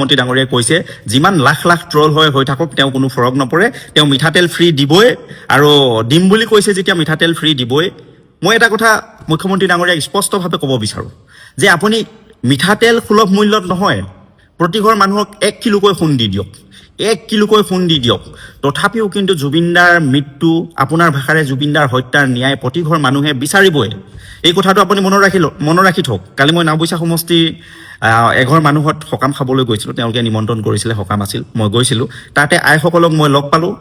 মুখ্যমন্ত্ৰী ডাঙৰীয়াই কৈছে যিমান লাখ লাখ ট্ৰল হৈ থাকক তেওঁ কোনো ফৰক নপৰে, তেওঁ মিঠাতেল ফ্ৰী দিবই, আৰু দিম বুলি কৈছে যেতিয়া মিঠাতেল ফ্ৰী দিবই। মই এটা কথা মুখ্যমন্ত্ৰী ডাঙৰীয়াক স্পষ্টভাৱে ক'ব বিচাৰোঁ যে আপুনি মিঠাতেল সুলভ মূল্যত নহয়, প্ৰতিঘৰ মানুহক 1 কিলোকৈ সোণ দি দিয়ক, 1 কিলোকৈ সোণ দি দিয়ক। তথাপিও কিন্তু জুবিনদাৰ মৃত্যু, আপোনাৰ ভাষাৰে জুবিনদাৰ হত্যাৰ ন্যায় প্ৰতিঘৰ মানুহে বিচাৰিবই। এই কথাটো আপুনি মনত ৰাখি থওক। কালি মই নাওবৈচা সমষ্টি এঘৰ মানুহত সকাম খাবলৈ গৈছিলোঁ, তেওঁলোকে নিমন্ত্ৰণ কৰিছিলে, সকাম আছিল, মই গৈছিলোঁ। তাতে আইসকলক মই লগ পালোঁ,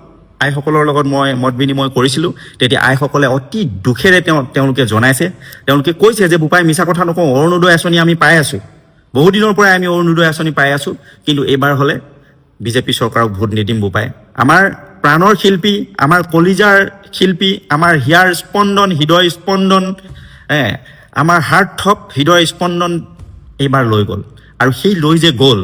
আইসকলৰ লগত মই মত বিনিময় কৰিছিলোঁ। তেতিয়া আইসকলে অতি দুখেৰে তেওঁলোকে জনাইছে, তেওঁলোকে কৈছে যে বোপাই মিছা কথা নকওঁ, অৰুণোদয় আঁচনি আমি পাই আছোঁ, বহুদিনৰ পৰাই আমি অৰুণোদয় আঁচনি পাই আছোঁ, কিন্তু এইবাৰ হ'লে বিজেপি চৰকাৰক ভোট নিদিম বোপাই। আমাৰ প্ৰাণৰ শিল্পী, আমাৰ কলিজাৰ শিল্পী, আমাৰ হিয়াৰ স্পন্দন, হৃদয় স্পন্দন, আমাৰ হাৰ্টথ্ৰব, হৃদয় স্পন্দন এইবাৰ লৈ গ'ল। আৰু সেই লৈ যে গ'ল,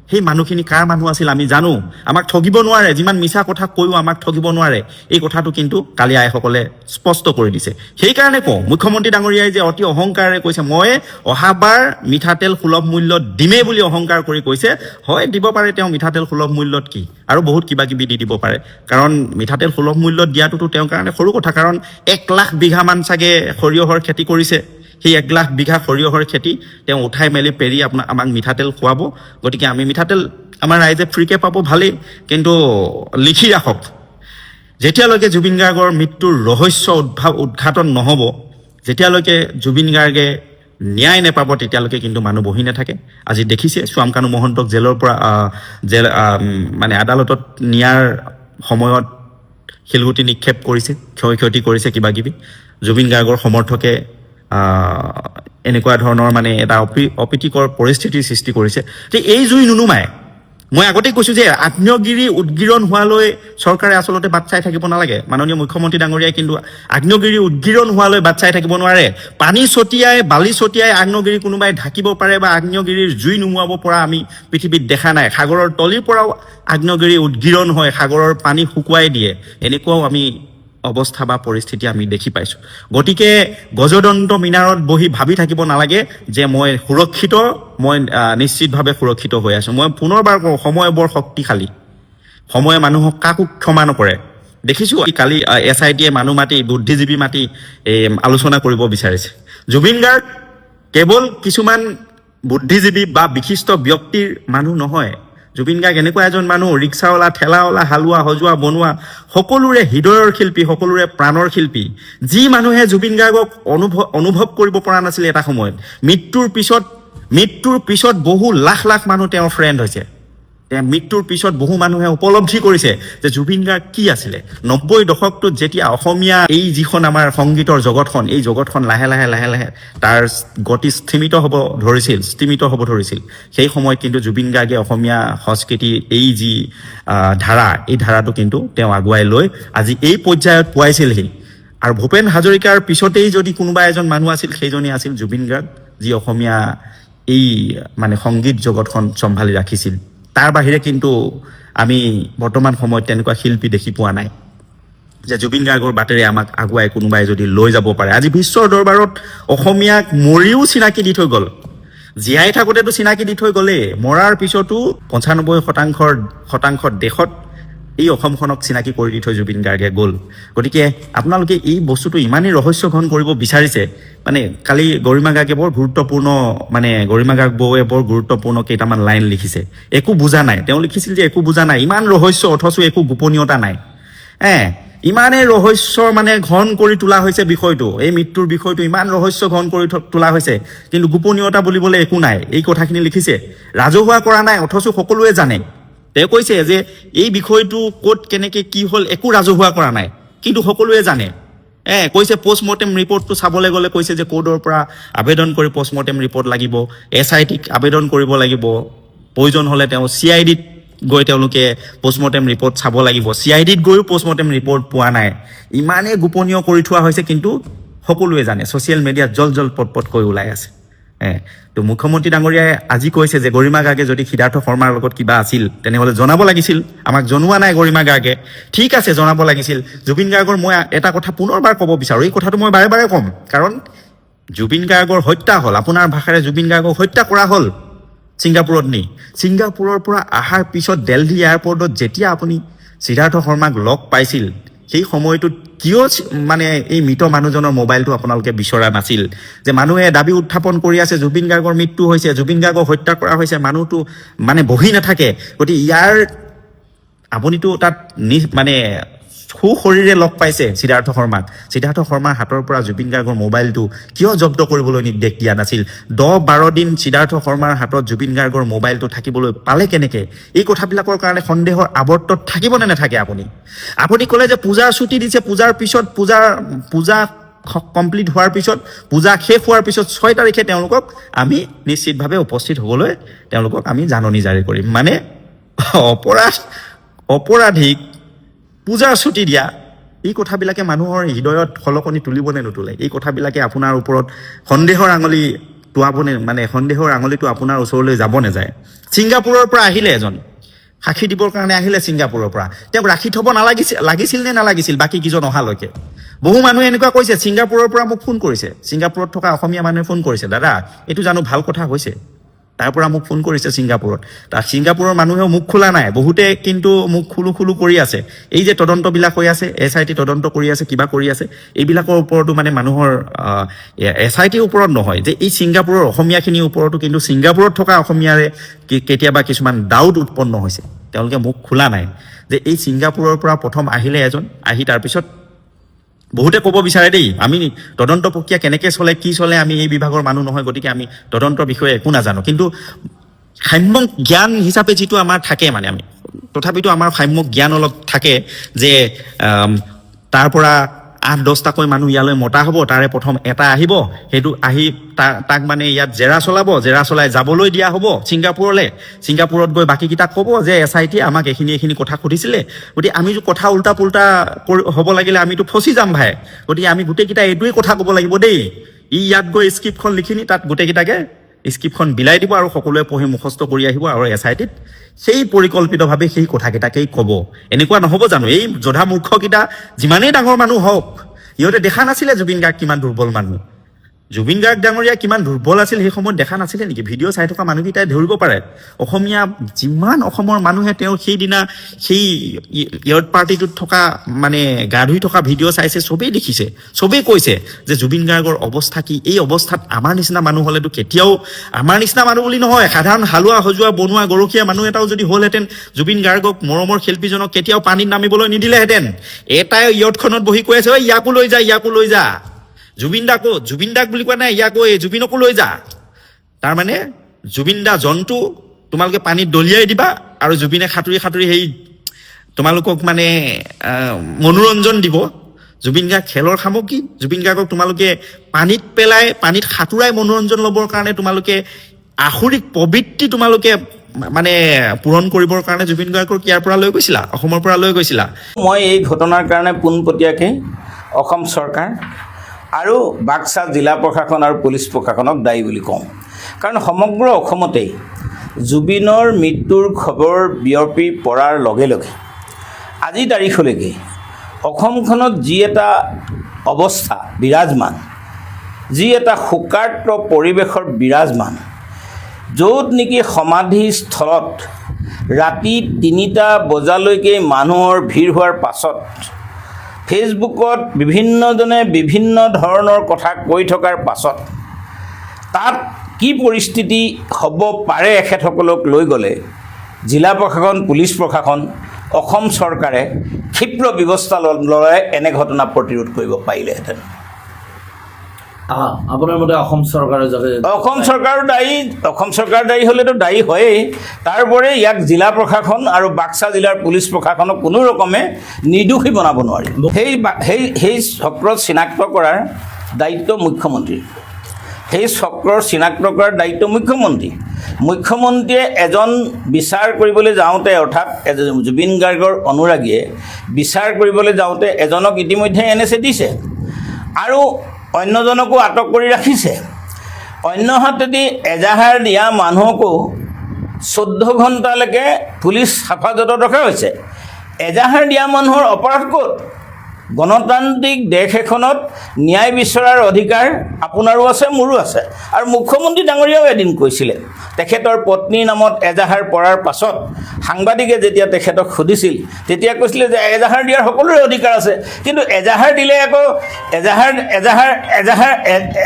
সেই মানুহখিনি কাৰ মানুহ আছিল আমি জানো। আমাক ঠগিব নোৱাৰে, যিমান মিছা কথা কৈও আমাক ঠগিব নোৱাৰে। এই কথাটো কিন্তু কালি আইসকলে স্পষ্ট কৰি দিছে। সেইকাৰণে কওঁ, মুখ্যমন্ত্ৰী ডাঙৰীয়াই যে অতি অহংকাৰেৰে কৈছে মই অহাবাৰ মিঠাতেল সুলভ মূল্যত দিমেই বুলি অহংকাৰ কৰি কৈছে, হয় দিব পাৰে তেওঁ মিঠাতেল সুলভ মূল্যত কি আৰু বহুত কিবা কিবি দি দিব পাৰে, কাৰণ মিঠাতেল সুলভ মূল্যত দিয়াটোতো তেওঁৰ কাৰণে সৰু কথা। কাৰণ 1 লাখ বিঘামান চাগে সৰিয়হৰ খেতি কৰিছে, সেই 1 লাখ বিঘা সৰিয়হৰ খেতি তেওঁ উঠাই মেলি পেৰি আমাক মিঠাতেল খুৱাব। গতিকে আমি মিঠাতেল আমাৰ ৰাইজে ফ্ৰীকৈ পাব, ভালেই, কিন্তু লিখি ৰাখক, যেতিয়ালৈকে জুবিন গাৰ্গৰ মৃত্যুৰ ৰহস্য উদ্ঘাটন নহ'ব, যেতিয়ালৈকে জুবিন গাৰ্গে ন্যায় নেপাব, তেতিয়ালৈকে কিন্তু মানুহ বহি নাথাকে। আজি দেখিছে শ্যাম কানু মহন্তক জেলৰ পৰা মানে আদালতত নিয়াৰ সময়ত শিলগুটি নিক্ষেপ কৰিছে, ক্ষয় ক্ষতি কৰিছে কিবা কিবি। জুবিন গাৰ্গৰ সমৰ্থকে এনেকুৱা ধৰণৰ মানে এটা অপ্ৰীতিকৰ পৰিস্থিতিৰ সৃষ্টি কৰিছে। এই জুই নুনুমায়। মই আগতেই কৈছোঁ যে আগ্নেয়গিৰি উদগিৰণ হোৱালৈ চৰকাৰে আচলতে বাট চাই থাকিব নালাগে। মাননীয় মুখ্যমন্ত্ৰী ডাঙৰীয়াই কিন্তু আগ্নেয়গিৰি উদগিৰণ হোৱালৈ বাট চাই থাকিব নোৱাৰে। পানী ছটিয়াই, বালি ছটিয়াই আগ্নেয়গিৰি কোনোবাই ঢাকিব পাৰে বা আগ্নেয়গিৰিৰ জুই নুমুৱাব পৰা আমি পৃথিৱীত দেখা নাই। সাগৰৰ তলিৰ পৰাও আগ্নেয়গিৰি উদগিৰণ হয়, সাগৰৰ পানী শুকুৱাই দিয়ে, এনেকুৱাও আমি অৱস্থা বা পৰিস্থিতি আমি দেখি পাইছোঁ। গতিকে গজদন্ত মিনাৰত বহি ভাবি থাকিব নালাগে যে মই সুৰক্ষিত, মই নিশ্চিতভাৱে সুৰক্ষিত হৈ আছোঁ। মই পুনৰবাৰ কওঁ, সময় বৰ শক্তিশালী, সময়ে মানুহক কাকো ক্ষমা নকৰে। দেখিছোঁ কালি SITয়ে মানুহ মাতি, বুদ্ধিজীৱী মাতি আলোচনা কৰিব বিচাৰিছে। জুবিন গাৰ্গ কেৱল কিছুমান বুদ্ধিজীৱী বা বিশিষ্ট ব্যক্তিৰ মানুহ নহয়। জুবিন গাৰ্গ এনেকুৱা এজন মানুহ, ৰিক্সাৱালা, ঠেলাৱালা, হালোৱা, সজোৱা, বনোৱা, সকলোৰে হৃদয়ৰ শিল্পী, সকলোৰে প্ৰাণৰ শিল্পী। যি মানুহে জুবিন গাৰ্গক অনুভৱ কৰিব পৰা নাছিল এটা সময়ত, মৃত্যুৰ পিছত বহু লাখ লাখ মানুহ তেওঁৰ ফ্ৰেণ্ড হৈছে। মৃত্যুৰ পিছত বহু মানুহে উপলব্ধি কৰিছে যে জুবিন গাৰ্গ কি আছিলে। 90 দশকটোত যেতিয়া অসমীয়া এই যিখন আমাৰ সংগীতৰ জগতখন, এই জগতখন লাহে লাহে তাৰ গতি স্তিমিত হ'ব ধৰিছিল, সেই সময়ত কিন্তু জুবিন গাৰ্গে অসমীয়া সংস্কৃতিৰ এই যি ধাৰা, এই ধাৰাটো কিন্তু তেওঁ আগুৱাই লৈ আজি এই পৰ্যায়ত পোৱাইছিলহি। আৰু ভূপেন হাজৰিকাৰ পিছতেই যদি কোনোবা এজন মানুহ আছিল, সেইজনেই আছিল জুবিন গাৰ্গ, যি অসমীয়া এই মানে সংগীত জগতখন চম্ভালি ৰাখিছিল। তাৰ বাহিৰে কিন্তু আমি বৰ্তমান সময়ত তেনেকুৱা শিল্পী দেখি পোৱা নাই যে জুবিন গাৰ্গৰ বাটেৰে আমাক আগুৱাই কোনোবাই যদি লৈ যাব পাৰে। আজি বিশ্বৰ দৰবাৰত অসমীয়াক মৰিও চিনাকি দি থৈ গ'ল, জীয়াই থাকোঁতেতো চিনাকি দি থৈ গ'লেই, মৰাৰ পিছতো 95% দেশত এই অসমখনক চিনাকি কৰি দি থৈ জুবিন গাৰ্গে গ'ল। গতিকে আপোনালোকে এই বস্তুটো ইমানেই ৰহস্য ঘন কৰিব বিচাৰিছে। মানে কালি গৰিমা গাৰ্গে বৰ গুৰুত্বপূৰ্ণ, মানে গৰিমা গাৰ্গ বৌৱে বৰ গুৰুত্বপূৰ্ণ কেইটামান লাইন লিখিছে। একো বুজা নাই, তেওঁ লিখিছিল যে একো বুজা নাই, ইমান ৰহস্য অথচ একো গোপনীয়তা নাই। ইমানেই ৰহস্য মানে ঘন কৰি তোলা হৈছে বিষয়টো, এই মৃত্যুৰ বিষয়টো ইমান ৰহস্য ঘন কৰি তোলা হৈছে, কিন্তু গোপনীয়তা বুলিবলৈ একো নাই। এই কথাখিনি লিখিছে, ৰাজহুৱা কৰা নাই অথচ সকলোৱে জানে। তেওঁ কৈছে যে এই বিষয়টো ক'ত কেনেকৈ কি হ'ল একো ৰাজহুৱা কৰা নাই, কিন্তু সকলোৱে জানে। কৈছে পষ্টমৰ্টেম ৰিপৰ্টটো চাবলৈ গ'লে কৈছে যে ক'ৰ্টৰ পৰা আবেদন কৰি পষ্টমৰ্টেম ৰিপৰ্ট লাগিব, SITক আবেদন কৰিব লাগিব, প্ৰয়োজন হ'লে তেওঁ CIDত গৈ তেওঁলোকে পষ্টমৰ্টেম ৰিপৰ্ট চাব লাগিব। CIDত গৈও পষ্টমৰ্টেম ৰিপৰ্ট পোৱা নাই। ইমানেই গোপনীয় কৰি থোৱা হৈছে, কিন্তু সকলোৱে জানে, ছ'চিয়েল মিডিয়াত জল পটকৈ ওলাই আছে। তো মুখ্যমন্ত্ৰী ডাঙৰীয়াই আজি কৈছে যে গৰিমা গাৰ্গে যদি সিদ্ধাৰ্থ শৰ্মাৰ লগত কিবা আছিল তেনেহ'লে জনাব লাগিছিল, আমাক জনোৱা নাই গৰিমা গাৰ্গে। ঠিক আছে, জনাব লাগিছিল। জুবিন গাৰ্গৰ মই এটা কথা পুনৰবাৰ ক'ব বিচাৰোঁ, এই কথাটো মই বাৰে বাৰে ক'ম, কাৰণ জুবিন গাৰ্গৰ হত্যা হ'ল, আপোনাৰ ভাষাৰে জুবিন গাৰ্গক হত্যা কৰা হ'ল। ছিংগাপুৰত নি ছিংগাপুৰৰ পৰা অহাৰ পিছত দিল্লী এয়াৰপৰ্টত যেতিয়া আপুনি সিদ্ধাৰ্থ শৰ্মাক লগ পাইছিল সেই সময়টোত কিয় মানে এই মৃত মানুহজনৰ মোবাইলটো আপোনালোকে বিচৰা নাছিল যে মানুহে দাবী উত্থাপন কৰি আছে জুবিন গাৰ্গৰ মৃত্যু হৈছে জুবিন গাৰ্গক হত্যা কৰা হৈছে মানুহটো মানে বহি নাথাকে গতিকে ইয়াৰ আপুনিতো তাত মানে সুশৰীৰে লগ পাইছে সিদ্ধাৰ্থ শৰ্মাৰ হাতৰ পৰা জুবিন গাৰ্গৰ মোবাইলটো কিয় জব্দ কৰিবলৈ নিৰ্দেশ দিয়া নাছিল 10-12 দিন সিদ্ধাৰ্থ শৰ্মাৰ হাতত জুবিন গাৰ্গৰ মোবাইলটো থাকিবলৈ পালে কেনেকে এই কথাবিলাকৰ কাৰণে সন্দেহৰ আৱৰ্তত থাকিব নে নাথাকে আপুনি ক'লে যে পূজাৰ ছুটি দিছে পূজাৰ পিছত পূজা কমপ্লিট হোৱাৰ পিছত পূজা শেষ হোৱাৰ পিছত 6 তাৰিখে তেওঁলোকক আমি নিশ্চিতভাৱে উপস্থিত হ'বলৈ তেওঁলোকক আমি জাননী জাৰি কৰিম মানে অপৰাধীক পূজাৰ ছুটি দিয়া এই কথাবিলাকে মানুহৰ হৃদয়ত খলকনি তুলিব নে নুতুলে এই কথাবিলাকে আপোনাৰ ওপৰত সন্দেহৰ আঙুলি টুৱাবনে মানে সন্দেহৰ আঙুলিটো আপোনাৰ ওচৰলৈ যাব নেযায় ছিংগাপুৰৰ পৰা আহিলে এজন সাক্ষী দিবৰ কাৰণে আহিলে ছিংগাপুৰৰ পৰা তেওঁক ৰাখি থব লাগিছিল নে নালাগিছিল বাকী কিজন অহালৈকে বহু মানুহে এনেকুৱা কৈছে ছিংগাপুৰৰ পৰা মোক ফোন কৰিছে ছিংগাপুৰত থকা অসমীয়া মানুহে ফোন কৰিছে দাদা এইটো জানো ভাল কথা হৈছে তাৰ পৰা মোক ফোন কৰিছে ছিংগাপুৰত তাৰ ছিংগাপুৰৰ মানুহেও মুখ খোলা নাই বহুতে কিন্তু মুখ খুলু কৰি আছে এই যে তদন্তবিলাক হৈ আছে SIT তদন্ত কৰি আছে কিবা কৰি আছে এইবিলাকৰ ওপৰতো মানে মানুহৰ SIT ওপৰত নহয় যে এই ছিংগাপুৰৰ অসমীয়াখিনিৰ ওপৰতো কিন্তু ছিংগাপুৰত থকা অসমীয়াৰে কেতিয়াবা কিছুমান ডাউট উৎপন্ন হৈছে তেওঁলোকে মুখ খোলা নাই যে এই ছিংগাপুৰৰ পৰা প্ৰথম আহিলে এজন আহি তাৰপিছত বহুতে ক'ব বিচাৰে দেই আমি তদন্ত প্ৰক্ৰিয়া কেনেকৈ চলে কি চলে আমি এই বিভাগৰ মানুহ নহয় গতিকে আমি তদন্তৰ বিষয়ে একো নাজানো কিন্তু সাম্যক জ্ঞান হিচাপে যিটো আমাৰ থাকে মানে আমি তথাপিতো আমাৰ সাম্যক জ্ঞান অলপ থাকে যে তাৰ পৰা 8-10টাকৈ মানুহ ইয়ালৈ মতা হ'ব তাৰে প্ৰথম এটা আহিব সেইটো আহি তাক মানে ইয়াত জেৰা চলাই যাবলৈ দিয়া হ'ব ছিংগাপুৰত গৈ বাকীকেইটাক ক'ব যে SIT আমাক এইখিনি কথা সুধিছিলে গতিকে আমি কথা উল্টা পুল্টা হ'ব লাগিলে আমিতো ফচি যাম ভাই গতিকে আমি গোটেইকেইটা এইটোৱেই কথা ক'ব লাগিব দেই ইয়াত গৈ স্ক্ৰিপ্টখন লিখিনি তাত গোটেইকেইটাকে স্ক্ৰিপ্টখন বিলাই দিব আৰু সকলোৱে পঢ়ি মুখস্থ কৰি আহিব আৰু SITত সেই পৰিকল্পিতভাৱে সেই কথাকেইটাকেই ক'ব এনেকুৱা নহ'ব জানো এই জধা মূৰ্খকেইটা যিমানেই ডাঙৰ মানুহ হওক ইহঁতে দেখা নাছিলে জুবিন গাৰ্গ কিমান দুৰ্বল মানুহ জুবিন গাৰ্গ ডাঙৰীয়া কিমান দুৰ্বল আছিল সেই সময়ত দেখা নাছিলে নেকি ভিডিঅ' চাই থকা মানুহকেইটাই ধৰিব পাৰে অসমীয়া যিমান অসমৰ মানুহে তেওঁ সেইদিনা সেই ইয়াৰ্ড পাৰ্টিটোত থকা মানে গা ধুই থকা ভিডিঅ' চাইছে চবেই দেখিছে চবেই কৈছে যে জুবিন গাৰ্গৰ অৱস্থা কি এই অৱস্থাত আমাৰ নিচিনা মানুহ হ'লেতো কেতিয়াও আমাৰ নিচিনা মানুহ বুলি নহয় সাধাৰণ হালোৱা সজোৱা বনোৱা গৰখীয়া মানুহ এটাও যদি হ'লহেঁতেন জুবিন গাৰ্গক মৰমৰ শিল্পীজনক কেতিয়াও পানীত নামিবলৈ নিদিলেহেঁতেন এটাই ইয়াৰ্ডখনত বহি কৈ আছে ঐ ইয়াকো লৈ যা জুবিন দাক বুলি কোৱা নাই ইয়াকো এই জুবিনকো লৈ যা তাৰমানে জুবিন দা জন্তু তোমালোকে পানীত দলিয়াই দিবা আৰু জুবিনে সাঁতুৰি সেই তোমালোকক মানে মনোৰঞ্জন দিব জুবিন গাৰ্গ খেলৰ সামগ্ৰী জুবিন গাৰ্গক তোমালোকে পানীত পেলাই পানীত সাঁতুৰাই মনোৰঞ্জন ল'বৰ কাৰণে তোমালোকে আখৰিক প্ৰবৃত্তি তোমালোকে মানে পূৰণ কৰিবৰ কাৰণে জুবিন গাৰ্গক ইয়াৰ পৰা লৈ গৈছিলা অসমৰ পৰা লৈ গৈছিলা মই এই ঘটনাৰ কাৰণে পোনপটীয়াকৈ অসম চৰকাৰ আৰু বাক্সা জিলা প্ৰশাসন আৰু পুলিচ প্ৰশাসনক দায়ী বুলি কওঁ কাৰণ সমগ্ৰ অসমতেই জুবিনৰ মৃত্যুৰ খবৰ বিয়পি পৰাৰ লগে লগে আজি তাৰিখলৈকে অসমখনত যি এটা অৱস্থা বিৰাজমান যি এটা শোকাৰ্ত পৰিৱেশৰ বিৰাজমান য'ত নেকি সমাধিস্থলত ৰাতি 3টা বজালৈকে মানুহৰ ভিৰ হোৱাৰ পাছত ফেচবুকত বিভিন্নজনে বিভিন্ন ধৰণৰ কথা কৈ থকাৰ পাছত তাত কি পৰিস্থিতি হ'ব পাৰে এখেতসকলক লৈ গ'লে জিলা প্ৰশাসন পুলিচ প্ৰশাসন অসম চৰকাৰে ক্ষীপ্ৰ ব্যৱস্থা ল'লে এনে ঘটনা প্ৰতিৰোধ কৰিব পাৰিলেহেঁতেন আপোনাৰ মতে অসম চৰকাৰৰ অসম চৰকাৰ দায়ী হ'লেতো দায়ী হয়েই তাৰোপৰি ইয়াক জিলা প্ৰশাসন আৰু বাক্সা জিলাৰ পুলিচ প্ৰশাসনক কোনো ৰকমে নিৰ্দোষী বনাব নোৱাৰি সেই চক্ৰত চিনাক্ত কৰাৰ দায়িত্ব মুখ্যমন্ত্ৰীৰ মুখ্যমন্ত্ৰীয়ে এজন বিচাৰ কৰিবলৈ যাওঁতে অৰ্থাৎ জুবিন গাৰ্গৰ অনুৰাগীয়ে বিচাৰ কৰিবলৈ যাওঁতে এজনক ইতিমধ্যে NSA দিছে আৰু অন্যজনকো আটক কৰি ৰাখিছে অন্য হাতেদি এজাহাৰ দিয়া মানুহকো 14 ঘণ্টালৈকে পুলিচ হেফাজতত ৰখা হৈছে এজাহাৰ দিয়া মানুহৰ অপৰাধ ক'ত গণতান্ত্ৰিক দেশ এখনত ন্যায় বিচৰাৰ অধিকাৰ আপোনাৰো আছে মোৰো আছে আৰু মুখ্যমন্ত্ৰী ডাঙৰীয়াও এদিন কৈছিলে তেখেতৰ পত্নীৰ নামত এজাহাৰ পৰাৰ পাছত সাংবাদিকে যেতিয়া তেখেতক সুধিছিল তেতিয়া কৈছিলে যে এজাহাৰ দিয়াৰ সকলোৰে অধিকাৰ আছে, কিন্তু এজাহাৰ দিলে আকৌ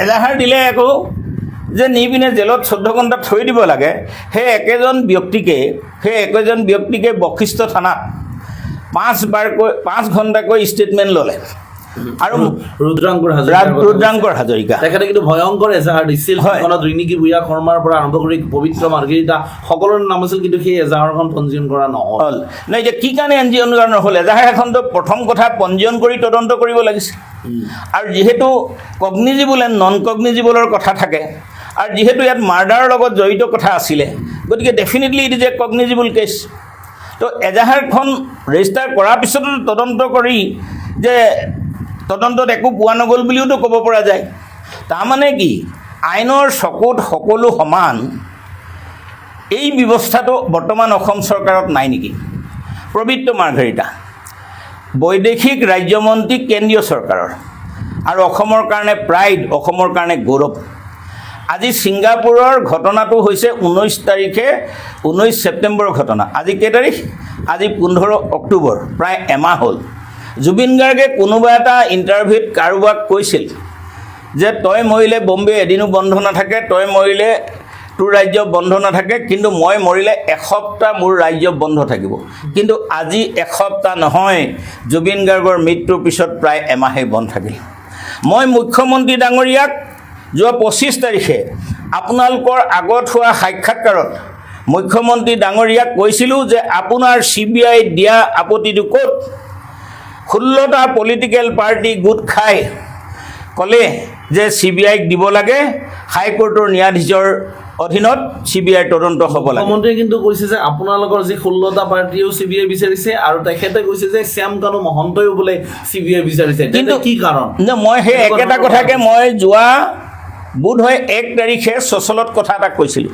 এজাহাৰ দিলে আকৌ যে নি পিনে জেলত 14 ঘণ্টা থৈ দিব লাগে, সেই একেজন ব্যক্তিকে বশিষ্ঠ থানাত 5 ঘণ্টাকৈ ষ্টেটমেণ্ট ল'লে। আৰু ৰুদ্ৰাংকৰ হাজৰিকা তেখেতে কিন্তু ভয়ংকৰ এজাহাৰ দিছিল। ৰিণিকী ভূঞা শৰ্মাৰ পৰা আৰম্ভ কৰি পবিত্ৰ মাৰ্ঘেৰিটা সকলোৰে নাম আছিল, কিন্তু সেই এজাহাৰখন পঞ্জীয়ন কৰা নহ'ল। নাই, এতিয়া কি কাৰণে পঞ্জীয়ন কৰা নহ'ল? এজাহাৰ এখনতো প্ৰথম কথা পঞ্জীয়ন কৰি তদন্ত কৰিব লাগিছিল। আৰু যিহেতু কগনিজিবল এণ্ড নন কগনিজিবলৰ কথা থাকে, আৰু যিহেতু ইয়াত মাৰ্ডাৰৰ লগত জড়িত কথা আছিলে, গতিকে definitely it is a cognizable case. তো এজাহাৰখন ৰেজিষ্টাৰ কৰাৰ পিছতো তদন্ত কৰি যে তদন্তত একো পোৱা নগ'ল বুলিওতো ক'ব পৰা যায়। তাৰমানে কি, আইনৰ চকুত সকলো সমান এই ব্যৱস্থাটো বৰ্তমান অসম চৰকাৰত নাই নেকি? পবিত্ৰ মাৰ্ঘেৰিটা বৈদেশিক ৰাজ্যমন্ত্ৰী কেন্দ্ৰীয় চৰকাৰৰ, আৰু অসমৰ কাৰণে প্ৰাইড, অসমৰ কাৰণে গৌৰৱ। আজি ছিংগাপুৰৰ ঘটনাটো হৈছে 19 ছেপ্টেম্বৰৰ ঘটনা। আজি কেই তাৰিখ? আজি 15 অক্টোবৰ, প্ৰায় এমাহ হ'ল। জুবিন গাৰ্গে কোনোবা এটা ইণ্টাৰভিউত কাৰোবাক কৈছিল যে তই মৰিলে বম্বে এদিনো বন্ধ নাথাকে, তই মৰিলে তোৰ ৰাজ্য বন্ধ নাথাকে, কিন্তু মই মৰিলে এসপ্তাহ মোৰ ৰাজ্য বন্ধ থাকিব। কিন্তু আজি এসপ্তাহ নহয়, জুবিন গাৰ্গৰ মৃত্যুৰ পিছত প্ৰায় এমাহেই বন্ধ থাকিল। মই মুখ্যমন্ত্ৰী ডাঙৰীয়াক যোৱা 25 তাৰিখে আপোনালোকৰ আগত হোৱা সাক্ষাৎকাৰত মুখ্যমন্ত্ৰী ডাঙৰীয়াক কৈছিলোঁ যে আপোনাৰ CBI দিয়া আপত্তিটো ক'ত? 16টা পলিটিকেল পাৰ্টি গোট খাই ক'লে যে CBIক দিব লাগে, হাইকোৰ্টৰ ন্যায়াধীশৰ অধীনত CBI তদন্ত হ'ব লাগে। মুখ্যমন্ত্ৰীয়ে কিন্তু কৈছে যে আপোনালোকৰ যি 16টা পাৰ্টিয়েও CBI বিচাৰিছে, আৰু তেখেতে কৈছে যে শ্যাম কানু মহন্তইও বোলে CBI বিচাৰিছে। কিন্তু কি কাৰণ? মই সেই একেটা কথাকে মই যোৱা বোধহয় 1 তাৰিখে চচলত কথা এটা কৈছিলোঁ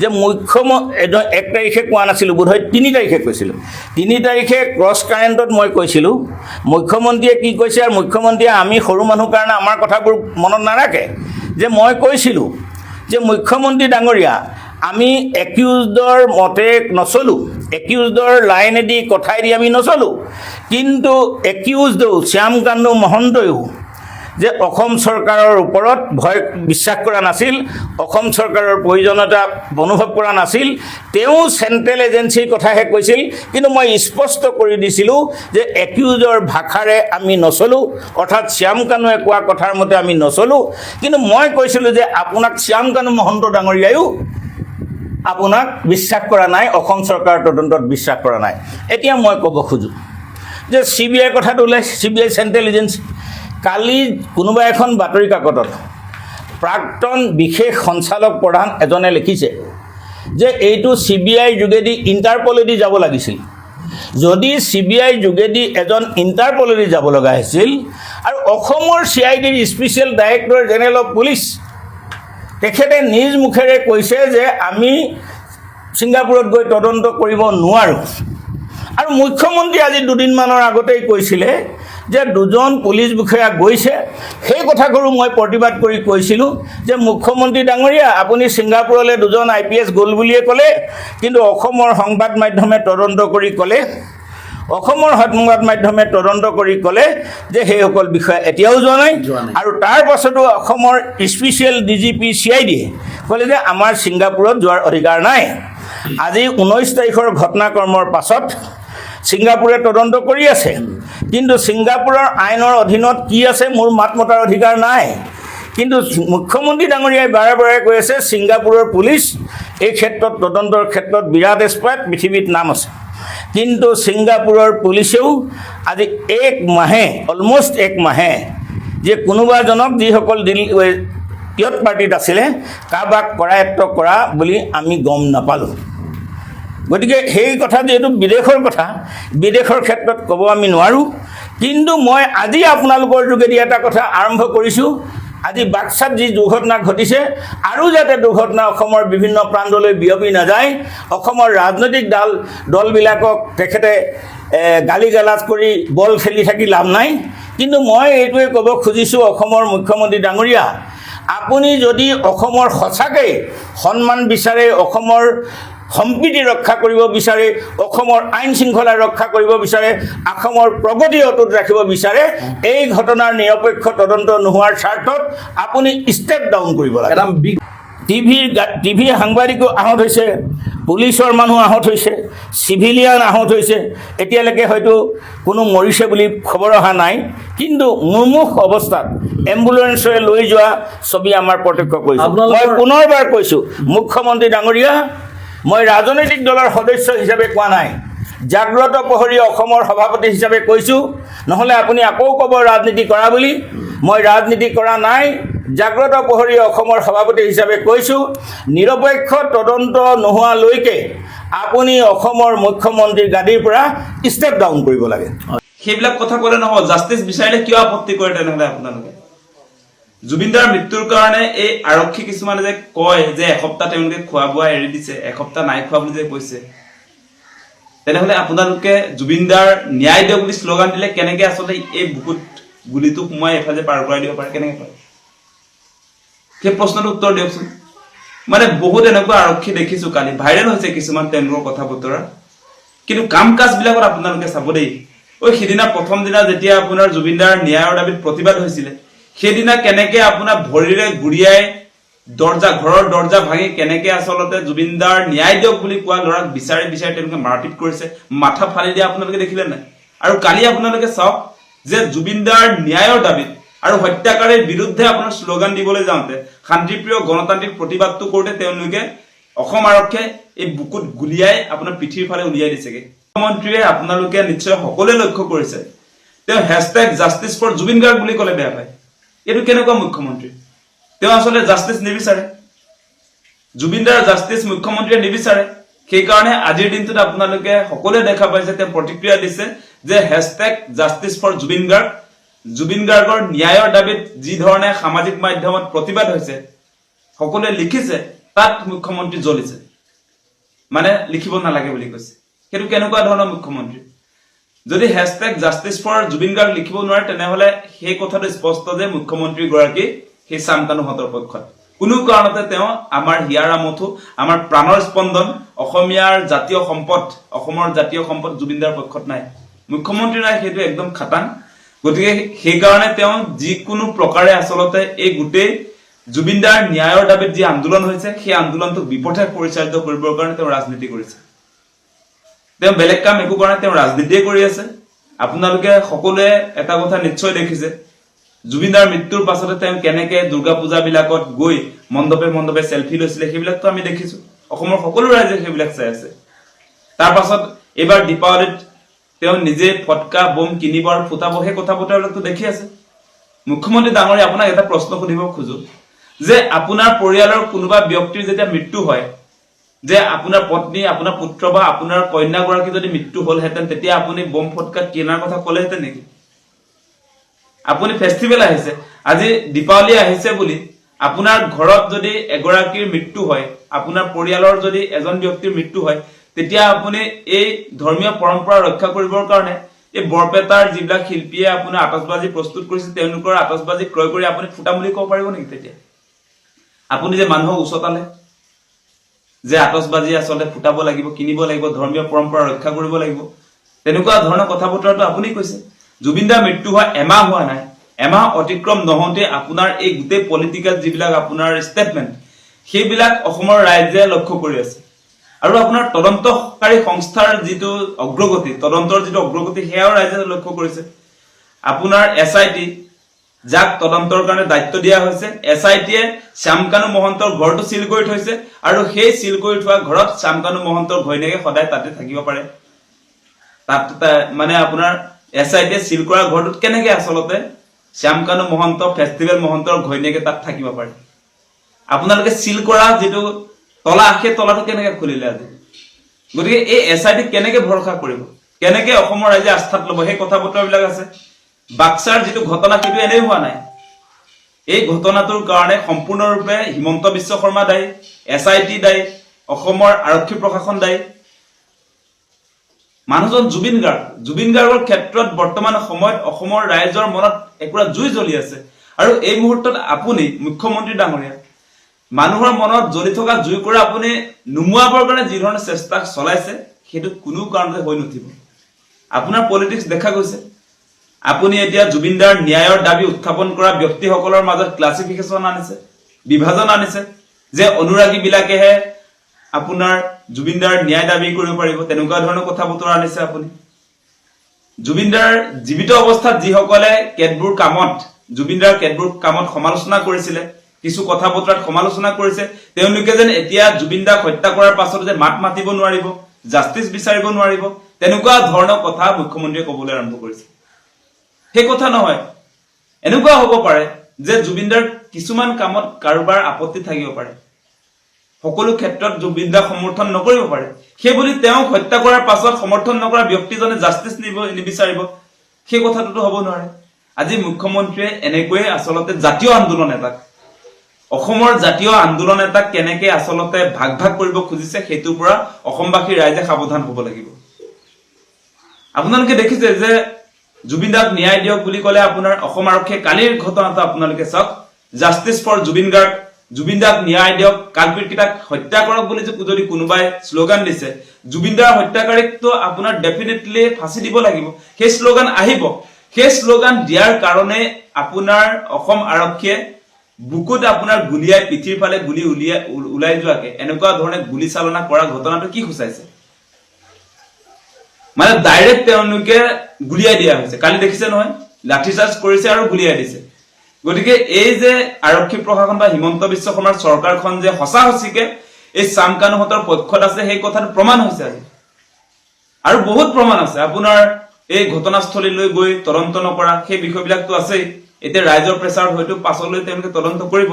যে 1 তাৰিখে কোৱা নাছিলোঁ, বোধহয় 3 তাৰিখে কৈছিলোঁ। 3 তাৰিখে ক্ৰছ কাৰেণ্টত মই কৈছিলোঁ, মুখ্যমন্ত্ৰীয়ে কি কৈছে, আৰু মুখ্যমন্ত্ৰীয়ে আমি সৰু মানুহ কাৰণে আমাৰ কথাবোৰ মনত নাৰাখে, যে মই কৈছিলোঁ যে মুখ্যমন্ত্ৰী ডাঙৰীয়া আমি একিউজডৰ মতে নচলোঁ, একিউজডৰ লাইনেদি কথাইদি আমি নচলোঁ, কিন্তু একিউজডো শ্যাম কানু মহন্তইও যে অসম চৰকাৰৰ ওপৰত ভয় বিশ্বাস কৰা নাছিল, অসম চৰকাৰৰ প্ৰয়োজনীয়তা অনুভৱ কৰা নাছিল, তেওঁ চেণ্ট্ৰেল এজেঞ্চিৰ কথাহে কৈছিল, কিন্তু মই স্পষ্ট কৰি দিছিলোঁ যে একিউজৰ ভাষাৰে আমি নচলোঁ, অৰ্থাৎ শ্যাম কানুৱে কোৱা কথাৰ মতে আমি নচলোঁ। কিন্তু মই কৈছিলোঁ যে আপোনাক শ্যাম কানু মহন্ত ডাঙৰীয়ায়ো আপোনাক বিশ্বাস কৰা নাই, অসম চৰকাৰৰ তদন্তত বিশ্বাস কৰা নাই। এতিয়া মই ক'ব খোজোঁ যে CBI কথাটো ওলাইছে, CBI চেণ্ট্ৰেল এজেঞ্চি। কালি কোনোবা এখন বাতৰি কাকতত প্ৰাক্তন বিশেষ সঞ্চালক প্ৰধান এজনে লিখিছে যে এইটো CBI যোগেদি ইণ্টাৰপলেদি যাব লাগিছিল। যদি CBI যোগেদি এজন ইণ্টাৰপলেদি যাব লগা হৈছিল, আৰু অসমৰ CIDৰ special director general of police তেখেতে নিজ মুখেৰে কৈছে যে আমি ছিংগাপুৰত গৈ তদন্ত কৰিব নোৱাৰোঁ। আৰু মুখ্যমন্ত্ৰী আজি দুদিনমানৰ আগতেই কৈছিলে যে 2জন পুলিচ বিষয়া গৈছে। সেই কথাবোৰো মই প্ৰতিবাদ কৰি কৈছিলোঁ যে মুখ্যমন্ত্ৰী ডাঙৰীয়া আপুনি ছিংগাপুৰলৈ 2জন IPS গ'ল বুলিয়ে ক'লে, কিন্তু অসমৰ সংবাদ মাধ্যমে তদন্ত কৰি ক'লে, যে সেইসকল বিষয়া এতিয়াও যোৱা নাই। আৰু তাৰ পাছতো অসমৰ স্পেচিয়েল DGP CID ক'লে যে আমাৰ ছিংগাপুৰত যোৱাৰ অধিকাৰ নাই। আজি 19 তাৰিখৰ ঘটনাক্ৰমৰ পাছত ছিংগাপুৰে তদন্ত কৰি আছে, কিন্তু ছিংগাপুৰৰ আইনৰ অধীনত কি আছে মোৰ মাত মতাৰ অধিকাৰ নাই। কিন্তু মুখ্যমন্ত্ৰী ডাঙৰীয়াই বাৰে বাৰে কৈ আছে ছিংগাপুৰৰ পুলিচ এই ক্ষেত্ৰত তদন্তৰ ক্ষেত্ৰত বিৰাট এক্সপাৰ্ট, পৃথিৱীত নাম আছে। কিন্তু ছিংগাপুৰৰ পুলিচেও আজি 1 মাহে, অলমষ্ট 1 মাহে, যে কোনোবাজনক যিসকল ইয়ত পাৰ্টিত আছিলে কাৰোবাক কৰায়ত্ব কৰা বুলি আমি গম নাপালোঁ। গতিকে সেই কথা যিহেতু বিদেশৰ কথা, বিদেশৰ ক্ষেত্ৰত ক'ব আমি নোৱাৰোঁ। কিন্তু মই আজি আপোনালোকৰ যোগেদি এটা কথা আৰম্ভ কৰিছোঁ, আজি বাক্সাত যি দুৰ্ঘটনা ঘটিছে, আৰু যাতে দুৰ্ঘটনা অসমৰ বিভিন্ন প্ৰান্তলৈ বিয়পি নাযায়, অসমৰ ৰাজনৈতিক দলবিলাকক তেখেতে গালি গালাজ কৰি বল খেলি থাকি লাভ নাই। কিন্তু মই এইটোৱে ক'ব খুজিছোঁ, অসমৰ মুখ্যমন্ত্ৰী ডাঙৰীয়া আপুনি যদি অসমৰ সঁচাকৈ সন্মান বিচাৰে, অসমৰ সম্প্ৰীতি ৰক্ষা কৰিব বিচাৰে, অসমৰ আইন শৃংখলা ৰক্ষা কৰিব বিচাৰে, অসমৰ প্ৰগতি অটুট ৰাখিব বিচাৰে, এই ঘটনাৰ নিৰপেক্ষ তদন্ত নোহোৱাৰ স্বাৰ্থত আপুনি ষ্টেপ ডাউন কৰিব লাগে। এটা টিভি সাংবাদিকো আহত হৈছে, পুলিচৰ মানুহ আহত হৈছে, চিভিলিয়ান আহত হৈছে। এতিয়ালৈকে হয়তো কোনো মৰিছে বুলি খবৰ অহা নাই, কিন্তু মুৰ্মুখ অৱস্থাত এম্বুলেঞ্চৰে লৈ যোৱা ছবি আমাৰ প্ৰত্যক্ষ কৰিছোঁ। মই পুনৰবাৰ কৈছোঁ, মুখ্যমন্ত্ৰী ডাঙৰীয়া, মই ৰাজনৈতিক দলৰ সদস্য হিচাপে কোৱা নাই, জাগ্ৰত প্ৰহৰী অসমৰ সভাপতি হিচাপে কৈছোঁ। নহ'লে আপুনি আকৌ ক'ব ৰাজনীতি কৰা বুলি। মই ৰাজনীতি কৰা নাই, জাগ্ৰত প্ৰহৰী অসমৰ সভাপতি হিচাপে কৈছোঁ, নিৰপেক্ষ তদন্ত নোহোৱালৈকে আপুনি অসমৰ মুখ্যমন্ত্ৰীৰ গাদীৰ পৰা ষ্টেপ ডাউন কৰিব লাগে। সেইবিলাক কথা ক'লে নহ'ব। জাষ্টিচ বিচাৰিলে কিয় আপত্তি কৰে তেনেহ'লে আপোনালোকে? জুবিনদাৰ মৃত্যুৰ কাৰণে এই আৰক্ষী কিছুমানে যে কয় যে এসপ্তাহ তেওঁলোকে খোৱা বোৱা এৰি দিছে, এসপ্তাহ নাই খোৱা বুলি যে কৈছে, তেনেহ'লে আপোনালোকে জুবিনদাৰ ন্যায় দিয়ক বুলি শ্লোগান দিলে কেনেকৈ আচলতে এই বুকুত গুলিটো সোমাই এফালে পাৰ কৰাই দিব পাৰে? কেনেকৈ পাৰে? সেই প্ৰশ্নটোৰ উত্তৰ দিয়কচোন। মানে বহুত এনেকুৱা আৰক্ষী দেখিছোঁ, কালি ভাইৰেল হৈছে কিছুমান তেওঁলোকৰ কথা বতৰা, কিন্তু কাম কাজবিলাকত আপোনালোকে চাব দেই। সিদিনা প্ৰথম দিনা যেতিয়া আপোনাৰ জুবিনদাৰ ন্যায়ৰ দাবীত প্ৰতিবাদ হৈছিলে, সেইদিনা কেনেকৈ আপোনাৰ ভৰিৰে গুৰিয়াই ঘৰৰ দৰ্জা ভাঙি কেনেকৈ আচলতে জুবিনদাৰ ন্যায় দিয়ক বুলি কোৱা ল'ৰাক বিচাৰি বিচাৰি তেওঁলোকে মাৰপিট কৰিছে, মাথা ফালি দিয়া আপোনালোকে দেখিলে নাই? আৰু কালি আপোনালোকে চাওক যে জুবিনদাৰ ন্যায়ৰ দাবীত আৰু হত্যাকাৰীৰ বিৰুদ্ধে আপোনাৰ শ্লোগান দিবলৈ যাওঁতে, শান্তিপ্ৰিয় গণতান্ত্ৰিক প্ৰতিবাদটো কৰোঁতে তেওঁলোকে অসম আৰক্ষীয়ে এই বুকুত গুলিয়াই আপোনাৰ পিঠিৰ ফালে উলিয়াই দিছেগৈ। মুখ্যমন্ত্ৰীয়ে আপোনালোকে নিশ্চয় সকলোৱে লক্ষ্য কৰিছে, তেওঁ hashtag justice for Zubeen Garg বুলি ক'লে বেয়া পায়। এইটো কেনেকুৱা মুখ্যমন্ত্ৰী? তেওঁ আচলতে জাষ্টিছ নিবিচাৰে, জুবিনদাৰ জাষ্টিছ মুখ্যমন্ত্ৰীয়ে নিবিচাৰে। সেইকাৰণে আজিৰ দিনটোত আপোনালোকে সকলোৱে দেখা পাইছে তেওঁ প্ৰতিক্ৰিয়া দিছে যে hashtag justice for Zubeen Garg, Zubeen গাৰ্গৰ ন্যায়ৰ দাবীত যি ধৰণে সামাজিক মাধ্যমত প্ৰতিবাদ হৈছে, সকলোৱে লিখিছে, তাত মুখ্যমন্ত্ৰী জ্বলিছে, মানে লিখিব নালাগে বুলি কৈছে। সেইটো কেনেকুৱা ধৰণৰ মুখ্যমন্ত্ৰী? যদি hashtag justice for Zubeen Garg লিখিব নোৱাৰে, তেনেহ'লে সেই কথাটো স্পষ্ট যে মুখ্যমন্ত্ৰীগৰাকী সেই চামকানুহঁতৰ পক্ষত। কোনো কাৰণতে তেওঁ আমাৰ হিয়াৰ আমঠু, আমাৰ প্ৰাণৰ স্পন্দন, অসমীয়াৰ জাতীয় সম্পদ, অসমৰ জাতীয় সম্পদ জুবিনদাৰ পক্ষত নাই, মুখ্যমন্ত্ৰী নাই, সেইটো একদম খাটাং। গতিকে সেইকাৰণে তেওঁ যিকোনো প্ৰকাৰে আচলতে এই গোটেই জুবিনদাৰ ন্যায়ৰ দাবীত যি আন্দোলন হৈছে, সেই আন্দোলনটোক বিপথে পৰিচালিত কৰিবৰ কাৰণে তেওঁ ৰাজনীতি কৰিছে। তেওঁ বেলেগ কাম একো কৰা নাই, তেওঁ ৰাজনীতিয়ে কৰি আছে। আপোনালোকে সকলোৱে এটা কথা নিশ্চয় দেখিছে, জুবিনদাৰ মৃত্যুৰ পাছতে তেওঁ কেনেকৈ দুৰ্গা পূজাবিলাকত গৈ মণ্ডপে মণ্ডপে চেলফি লৈছিলে, সেইবিলাকতো আমি দেখিছোঁ। অসমৰ সকলো ৰাইজে সেইবিলাক চাই আছে। তাৰ পাছত এইবাৰ দীপাৱলীত তেওঁ নিজে ফটকা বোম কিনিব আৰু ফুটাব, সেই কথা বতৰাবিলাকতো দেখি আছে। মুখ্যমন্ত্ৰী ডাঙৰীয়া, আপোনাক এটা প্ৰশ্ন সুধিব খোজো যে আপোনাৰ পৰিয়ালৰ কোনোবা ব্যক্তিৰ যেতিয়া মৃত্যু হয়, যে আপোনাৰ পত্নী, আপোনাৰ পুত্ৰ বা আপোনাৰ কন্যাগৰাকী যদি মৃত্যু হ'লহেঁতেন, তেতিয়া আপুনি বোম ফটকা কিনাৰ কথা ক'লেহেঁতেন নেকি? আপুনি ফেষ্টিভেল আহিছে, আজি দীপাৱলী আহিছে বুলি আপোনাৰ ঘৰত যদি এগৰাকীৰ মৃত্যু হয়, আপোনাৰ পৰিয়ালৰ যদি এজন ব্যক্তিৰ মৃত্যু হয়, তেতিয়া আপুনি এই ধৰ্মীয় পৰম্পৰা ৰক্ষা কৰিবৰ কাৰণে এই বৰপেটাৰ যিবিলাক শিল্পীয়ে আপোনাৰ আতচবাজি প্ৰস্তুত কৰিছে, তেওঁলোকৰ আতচবাজি ক্ৰয় কৰি আপুনি ফুটাম বুলি ক'ব পাৰিব নেকি? তেতিয়া আপুনি যে মানুহক উচতালে যে আতচবাজি আচলতে ফুটাব লাগিব, কিনিব লাগিব, ধৰ্মীয় পৰম্পৰা ৰক্ষা কৰিব লাগিব, তেনেকুৱা ধৰণৰ কথা বতৰাটো আপুনি কৈছে। জুবিনদাৰ মৃত্যু হোৱা এমাহ হোৱা নাই, এমাহ অতিক্ৰম নহওঁতে আপোনাৰ এই গোটেই পলিটিকেল যিবিলাক আপোনাৰ ষ্টেটমেণ্ট, সেইবিলাক অসমৰ ৰাইজে লক্ষ্য কৰি আছে। আৰু আপোনাৰ তদন্তকাৰী সংস্থাৰ যিটো অগ্ৰগতি, তদন্তৰ যিটো অগ্ৰগতি, সেয়াও ৰাইজে লক্ষ্য কৰিছে। আপোনাৰ SIT, যাক তদন্তৰ কাৰণে দায়িত্ব দিয়া হৈছে, SITয়ে শ্যামকানু মহন্তৰ ঘৰটো চিল কৰি থৈছে, আৰু সেই চিল কৰি থোৱা ঘৰত শ্যামকানু মহন্তৰ ঘৈণীয়েকে সদায় তাতে থাকিব পাৰে। তাত মানে আপোনাৰ SITয়ে চিল কৰা ঘৰটোত কেনেকৈ আচলতে শ্যামকানু মহন্ত, ফেষ্টিভেল মহন্তৰ ঘৈণীয়েকে তাত থাকিব পাৰে? আপোনালোকে চিল কৰা যিটো তলা, সেই তলাটো কেনেকৈ খুলিলে আজি? গতিকে এই SIT কেনেকৈ ভৰসা কৰিব, কেনেকৈ অসমৰ ৰাইজে আস্থাত ল'ব? সেই কথা বতৰাবিলাক আছে। বাক্সাৰ যিটো ঘটনা, সেইটো এনেই হোৱা নাই। এই ঘটনাটোৰ কাৰণে সম্পূৰ্ণৰূপে হিমন্ত বিশ্ব শৰ্মা দায়ী, SIT দায়ী, অসমৰ আৰক্ষী প্ৰশাসন দায়ী। মানুহজন জুবিন গাৰ্গৰ ক্ষেত্ৰত বৰ্তমান সময়ত অসমৰ ৰাইজৰ মনত একুৰা জুই জ্বলি আছে, আৰু এই মুহূৰ্তত আপুনি মুখ্যমন্ত্ৰী ডাঙৰীয়া মানুহৰ মনত জ্বলি থকা জুইকুৰা আপুনি নুমুৱাবৰ কাৰণে যি ধৰণৰ চেষ্টা চলাইছে সেইটো কোনো কাৰণতে হৈ নুঠিব। আপোনাৰ পলিটিক্স দেখা গৈছে। আপুনি এতিয়া জুবিনদাৰ ন্যায়ৰ দাবী উত্থাপন কৰা ব্যক্তিসকলৰ মাজত ক্লাছিফিকেশ্যন আনিছে, বিভাজন আনিছে, যে অনুৰাগীবিলাকেহে আপোনাৰ জুবিনদাৰ ন্যায় দাবী কৰিব পাৰিব, তেনেকুৱা ধৰণৰ কথা বতৰা আনিছে আপুনি। জুবিনদাৰ জীৱিত অৱস্থাত যিসকলে জুবিনদাৰ কেতবোৰ কামত সমালোচনা কৰিছিলে, কিছু কথা বতৰাত সমালোচনা কৰিছে, তেওঁলোকে যেন এতিয়া জুবিনদাক হত্যা কৰাৰ পাছত যে মাত মাতিব নোৱাৰিব, জাষ্টিচ বিচাৰিব নোৱাৰিব, তেনেকুৱা ধৰণৰ কথা মুখ্যমন্ত্ৰীয়ে ক'বলৈ আৰম্ভ কৰিছে। সেই কথা নহয়। এনেকুৱা হ'ব পাৰে যে জুবিনদাৰ কিছুমান কামত কাৰোবাৰ আপত্তি থাকিব পাৰে, সকলো ক্ষেত্ৰত জুবিনদাক সমৰ্থন নকৰিব পাৰে, সেই বুলি তেওঁক হত্যা কৰাৰ পাছত সমৰ্থন নকৰা ব্যক্তিজনে জাষ্টিচ নিবিচাৰিব, সেই কথাটোতো হ'ব নোৱাৰে। আজি মুখ্যমন্ত্ৰীয়ে এনেকৈয়ে আচলতে জাতীয় আন্দোলন এটাক, অসমৰ জাতীয় আন্দোলন এটাক কেনেকে আচলতে ভাগ ভাগ কৰিব খুজিছে, সেইটোৰ পৰা অসমবাসী ৰাইজে সাৱধান হ'ব লাগিব। আপোনালোকে দেখিছে যে জুবিনদাক ন্যায় দিয়ক বুলি ক'লে আপোনাৰ অসম আৰক্ষীয়ে কালিৰ ঘটনাটো আপোনালোকে চাওক, জাষ্টিচ ফৰ জুবিনদাক ন্যায় দিয়ক, কালপিতকেইটাক হত্যা কৰক বুলি যদি কোনোবাই শ্লোগান দিছে, জুবিনদাৰ হত্যাকাৰীকতো আপোনাৰ ডেফিনেটলি ফাঁচি দিব লাগিব, সেই শ্লোগান আহিব। সেই শ্লোগান দিয়াৰ কাৰণে আপোনাৰ অসম আৰক্ষীয়ে বুকুত আপোনাৰ গুলিয়াই পিঠিৰ ফালে গুলি ওলাই যোৱাকে এনেকুৱা ধৰণে গুলী চালনা কৰা ঘটনাটো কি সূচাইছে? মানে ডাইৰেক্ট তেওঁলোকে গুলিয়াই দিয়া হৈছে। কালি দেখিছে নহয়, লাঠিচাৰ্জ কৰিছে আৰু গুলিয়াই দিছে। গতিকে এই যে আৰক্ষী প্ৰশাসন বা হিমন্ত বিশ্ব শৰ্মাৰ চৰকাৰখন যে সঁচা সঁচিকে এই চাম কানুহঁতৰ পক্ষত আছে, সেই কথাটো প্ৰমাণ হৈছে আজি। আৰু বহুত প্ৰমাণ আছে। আপোনাৰ এই ঘটনাস্থলীলৈ গৈ তদন্ত নকৰা সেই বিষয়বিলাকতো আছেই। এতিয়া ৰাইজৰ প্ৰেছাৰত হয়তো পাছলৈ তেওঁলোকে তদন্ত কৰিব।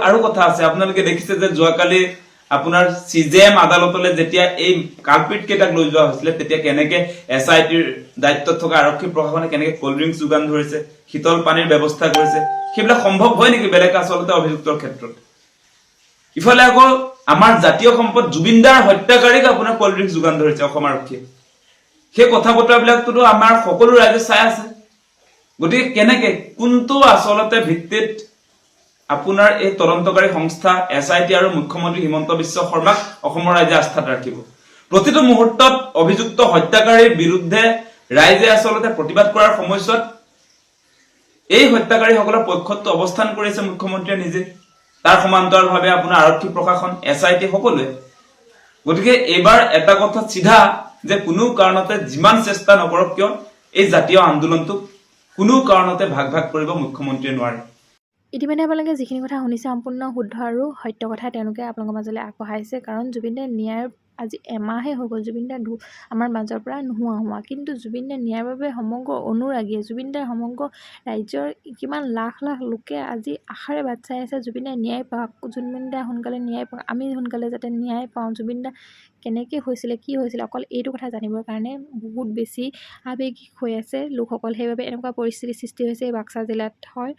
আৰু কথা আছে, আপোনালোকে দেখিছে যে যোৱাকালি আপোনাৰ CJM আদালতলৈ যেতিয়া এই কালপিট কেইটাক লৈ যোৱা হৈছিলে, তেতিয়া কেনেকে SITৰ দায়িত্বত থকা আৰক্ষী প্ৰশাসনে কেনেকে কল্ড ড্ৰিংকছ যোগান ধৰিছে, শীতল পানীৰ ব্যৱস্থা কৰিছে, সেইবিলাক সম্ভৱ হয় নেকি বেলেগ আচলতে অভিযুক্তৰ ক্ষেত্ৰত? ইফালে আকৌ আমাৰ জাতীয় সম্পদ জুবিনদাৰ হত্যাকাৰীক আপোনাৰ কল্ড ড্ৰিংকছ যোগান ধৰিছে অসম আৰক্ষীয়ে। সেই কথা বতৰাবিলাকতো আমাৰ সকলো ৰাইজে চাই আছে। গতিকে কেনেকে, কোনটো আচলতে ভিত্তিত আপোনাৰ এই তদন্তকাৰী সংস্থা SIT আৰু মুখ্যমন্ত্ৰী হিমন্ত বিশ্ব শৰ্মাক অসমৰ ৰাইজে আস্থাত ৰাখিব? প্ৰতিটো মুহূৰ্তত অভিযুক্ত হত্যাকাৰীৰ বিৰুদ্ধে ৰাইজে আচলতে প্ৰতিবাদ কৰাৰ সময়ছোৱাত এই হত্যাকাৰীসকলৰ পক্ষতো অৱস্থান কৰিছে মুখ্যমন্ত্ৰীয়ে নিজে, তাৰ সমান্তৰালভাৱে আপোনাৰ আৰক্ষী প্ৰশাসন, SIT সকলোৱে। গতিকে এইবাৰ এটা কথা চিধা যে কোনো কাৰণতে যিমান চেষ্টা নকৰক কিয় এই জাতীয় আন্দোলনটোক কোনো কাৰণতে ভাগ ভাগ কৰিব মুখ্যমন্ত্ৰীয়ে নোৱাৰে। ইতিমধ্যে আপোনালোকে যিখিনি কথা শুনিছে সম্পূৰ্ণ শুদ্ধ আৰু সত্য কথা তেওঁলোকে আপোনালোকৰ মাজলৈ আগবঢ়াইছে। কাৰণ জুবিনদাৰ ন্যায় আজি এমাহে হৈ গ'ল জুবিনদাৰ আমাৰ মাজৰ পৰা নোহোৱা। কিন্তু জুবিনদাৰ ন্যায়ৰ বাবে সমগ্ৰ অনুৰাগীয়ে, জুবিনদাৰ সমগ্ৰ ৰাজ্যৰ কিমান লাখ লাখ লোকে আজি আশাৰে বাট চাই আছে জুবিনদাৰ ন্যায় পাওক, জুবিনদাৰ সোনকালে ন্যায় পাওক, আমি সোনকালে যাতে ন্যায় পাওঁ, জুবিনদাৰ কেনেকৈ হৈছিলে, কি হৈছিলে, অকল এইটো কথা জানিবৰ কাৰণে বহুত বেছি আৱেগিক হৈ আছে লোকসকল। সেইবাবে এনেকুৱা পৰিস্থিতিৰ সৃষ্টি হৈছে এই বাক্সা জিলাত হয়।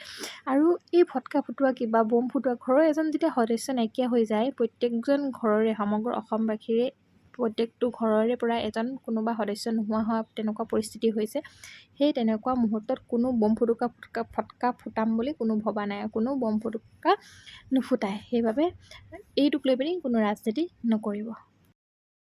আৰু এই ফটকা ফুটোৱা কিবা বম ফুটোৱা ঘৰৰ এজন যেতিয়া সদস্য নাইকিয়া হৈ যায়, প্ৰত্যেকজন ঘৰৰে, সমগ্ৰ অসমবাসীৰে প্ৰত্যেকটো ঘৰৰে পৰা এজন কোনোবা সদস্য নোহোৱা হোৱা তেনেকুৱা পৰিস্থিতি হৈছে। সেই তেনেকুৱা মুহূৰ্তত কোনো বম ফটকা ফুটাম বুলি কোনো ভবা নাই, কোনো বম ফটকা নুফুটায়। সেইবাবে এইটোক লৈ পিনি কোনো ৰাজনীতি নকৰিব।